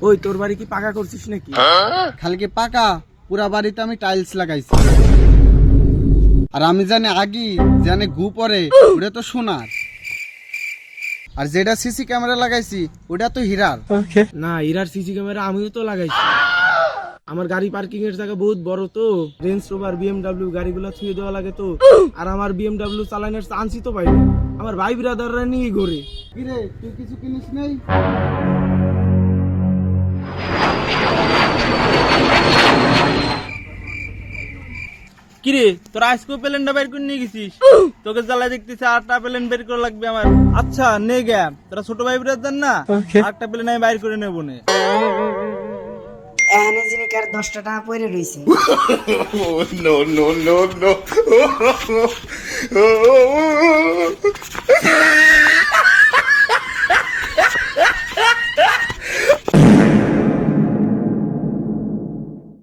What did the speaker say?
ওই তোর বাড়ি কি পাকা করছিস নাকি? খালি কি পাকা, পুরা বাড়িতে আমি টাইলস লাগাইছি। আর আমি জানি আগি জানে গু পরে ওটা তো সোনার, আর যেটা সিসি ক্যামেরা লাগাইছি ওটা তো হীরার। না, হীরার সিসি ক্যামেরা আমিও তো লাগাইছি। আমার গাড়ি পার্কিং এর জায়গা বহুত বড় তো, রেঞ্জ রোভার বিএমডব্লিউ গাড়িগুলো ছুঁয়ে দেওয়া লাগে তো। আর আমার বিএমডব্লিউ চালানোর চান্সই তো পাইনি, আমার ভাই ব্রাদাররা নিয়ে ঘুরে। কিরে তুই কিছু কিনিস নেই? কিরে তোর আজকেও প্লেনটা বের করে নিয়ে গেছিস? তোকে জ্বালা দেখতেছি আটটা প্লেন বের করা লাগবে আমার। আচ্ছা নে গে, তোরা ছোট ভাই ব্রাদার না, আটটা প্লেন আমি বাইর করে নেবো নে। এখানে যিনি কার 10টা টাকা পড়ে রইছে। no.